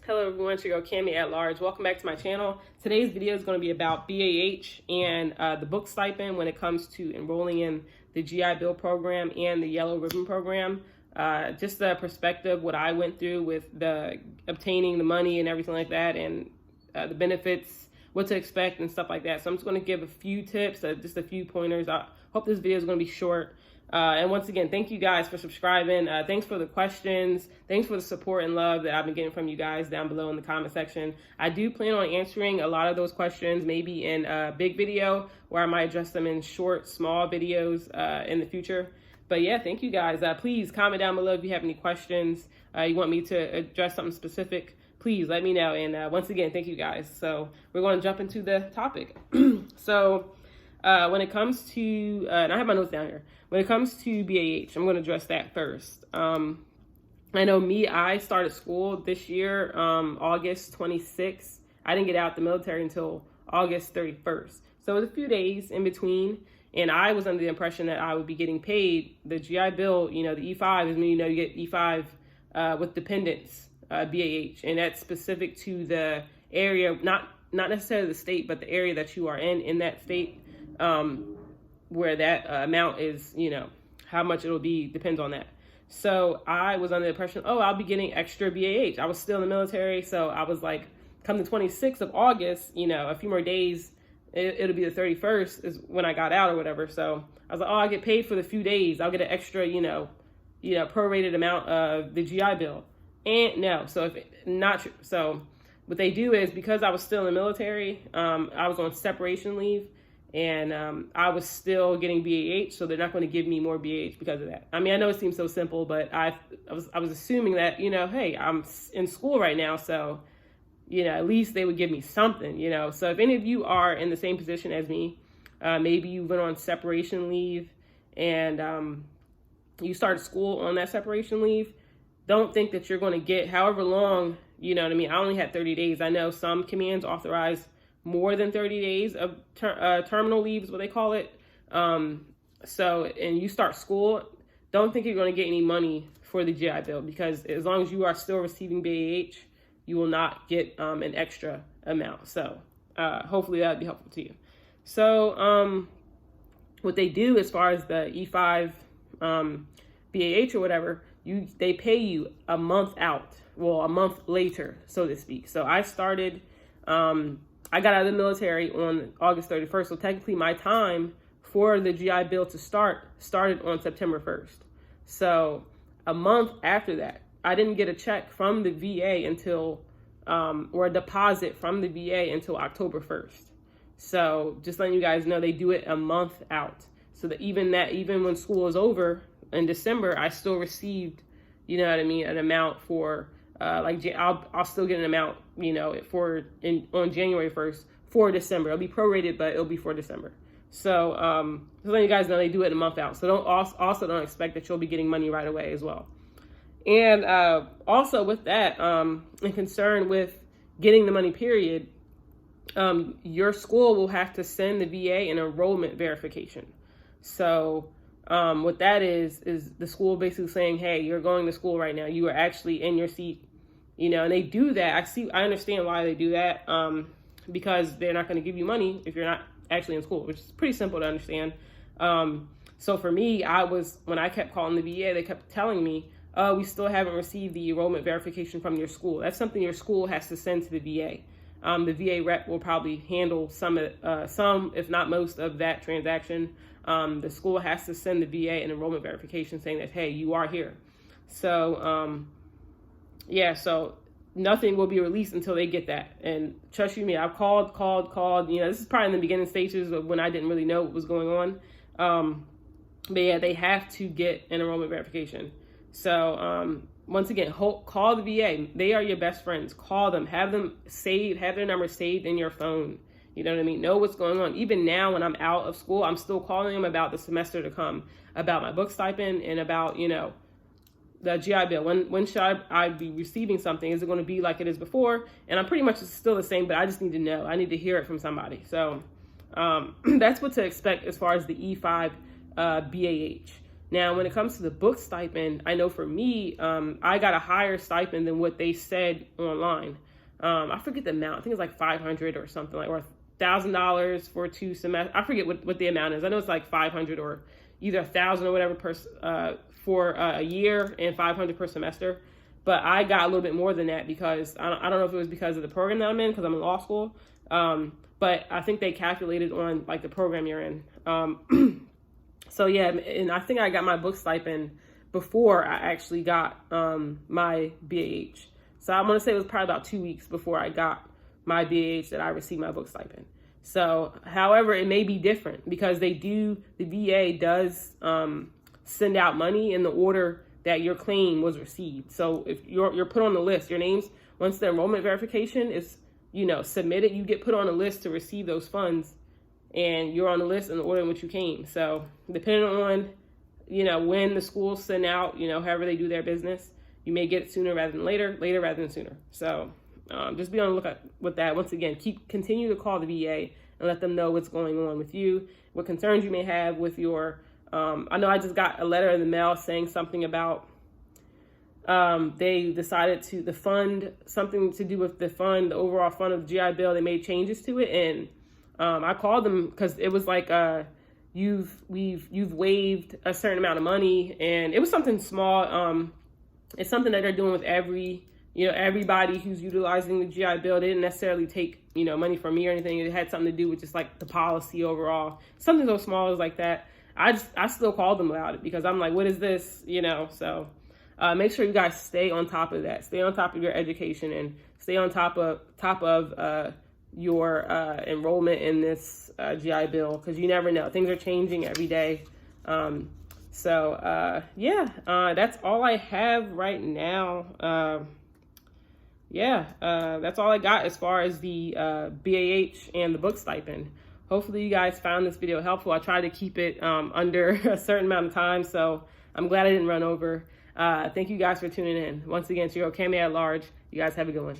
Hello everyone, it's your girl Cammy at Large. Welcome back to my channel. Today's video is going to be about BAH and the book stipend when it comes to enrolling in the GI Bill program and the Yellow Ribbon program. Just the perspective, what I went through with the obtaining the money and everything like that, and the benefits, what to expect and stuff like that. So I'm just going to give a few tips, just a few pointers. I hope this video is going to be short. And once again, thank you guys for subscribing. Thanks for the questions. Thanks for the support and love that I've been getting from you guys down below in the comment section. I do plan on answering a lot of those questions, maybe in a big video, or I might address them in short, small videos in the future. But yeah, thank you guys. Please comment down below if you have any questions. You want me to address something specific, please let me know. And once again, thank you guys. So we're going to jump into the topic. So when it comes to, and I have my notes down here. When it comes to BAH, I'm going to address that first. I know I started school this year, August 26th. I didn't get out the military until August 31st. So it was a few days in between. And I was under the impression that I would be getting paid the GI Bill, the E5 is when you get E5 with dependents, BAH. And that's specific to the area, not necessarily the state, but the area that you are in that state. Where that amount is, how much it'll be depends on that. So I was under the impression, I'll be getting extra BAH. I was still in the military, so I was like, come the 26th of August, a few more days, it'll be the 31st is when I got out or whatever. So I was like, I get paid for the few days. I'll get an extra, prorated amount of the GI Bill. And no, so not true. So what they do is, because I was still in the military, I was on separation leave. And I was still getting BAH, so they're not going to give me more BAH because of that. I mean, I know it seems so simple, but I was assuming that, hey, I'm in school right now, so, at least they would give me something, So if any of you are in the same position as me, maybe you went on separation leave and you started school on that separation leave, don't think that you're going to get however long, I only had 30 days. I know some commands authorize more than 30 days of terminal leave is what they call it. And you start school, don't think you're going to get any money for the GI Bill, because as long as you are still receiving BAH, you will not get an extra amount. So hopefully that would be helpful to you. So what they do as far as the E5 BAH or whatever, they pay you a month out, well, a month later, so to speak. So I started, I got out of the military on August 31st, so technically my time for the GI Bill to started on September 1st. So a month after that, I didn't get a check from the VA until, or a deposit from the VA until October 1st. So just letting you guys know, they do it a month out. So that even when school is over in December, I still received, an amount for, I'll still get an amount, on January 1st for December. It'll be prorated, but it'll be for December. So, just letting you guys know, they do it a month out. So don't expect that you'll be getting money right away as well. And also with that, in concern with getting the money period, your school will have to send the VA an enrollment verification. So what that is the school basically saying, hey, you're going to school right now. You are actually in your seat, and they do that. I understand why they do that, because they're not going to give you money if you're not actually in school, which is pretty simple to understand. So for me, when I kept calling the VA, they kept telling me, we still haven't received the enrollment verification from your school. That's something your school has to send to the VA. The VA rep will probably handle some, if not most, of that transaction. The school has to send the VA an enrollment verification saying that, hey, you are here. So, so nothing will be released until they get that. And trust you me, I've called. This is probably in the beginning stages of when I didn't really know what was going on. But yeah, they have to get an enrollment verification. So, once again, call the VA. They are your best friends. Call them. Have their number saved in your phone. You know what I mean? Know what's going on. Even now, when I'm out of school, I'm still calling them about the semester to come, about my book stipend, and about, the GI Bill. When should I be receiving something? Is it going to be like it is before? And I'm pretty much still the same, but I just need to know. I need to hear it from somebody. So that's what to expect as far as the E5 BAH. Now, when it comes to the book stipend, I know for me, I got a higher stipend than what they said online. I forget the amount. I think it's like $500 or something, like, or $1,000 for 2 semesters. I forget what the amount is. I know it's like $500 or either $1,000 or whatever for a year and $500 per semester. But I got a little bit more than that because I don't know if it was because of the program that I'm in, because I'm in law school. But I think they calculated on like the program you're in. So yeah, and I think I got my book stipend before I actually got my BAH. So I'm going to say it was probably about 2 weeks before I got my BAH that I received my book stipend. So, however, it may be different because the VA does send out money in the order that your claim was received. So if you're put on the list, your name's, once the enrollment verification is, submitted, you get put on a list to receive those funds, and you're on the list in the order in which you came. So depending on, when the schools send out, however they do their business, you may get it sooner rather than later rather than sooner. So just be on the lookout with that. Once again, continue to call the VA and let them know what's going on with you, what concerns you may have with your, I know I just got a letter in the mail saying something about they decided the fund, something to do with the fund, the overall fund of the GI Bill, they made changes to it. And I called them because it was like, you've waived a certain amount of money, and it was something small. It's something that they're doing with everybody who's utilizing the GI Bill. They didn't necessarily take, money from me or anything. It had something to do with just like the policy overall. Something so small as like that. I still called them about it because I'm like, what is this? So make sure you guys stay on top of that. Stay on top of your education and stay on top of your enrollment in this GI Bill, because you never know. Things are changing every day. That's all I have right now. That's all I got as far as the BAH and the book stipend. Hopefully you guys found this video helpful. I tried to keep it under a certain amount of time, so I'm glad I didn't run over. Thank you guys for tuning in. Once again, to your Okame at Large, you guys have a good one.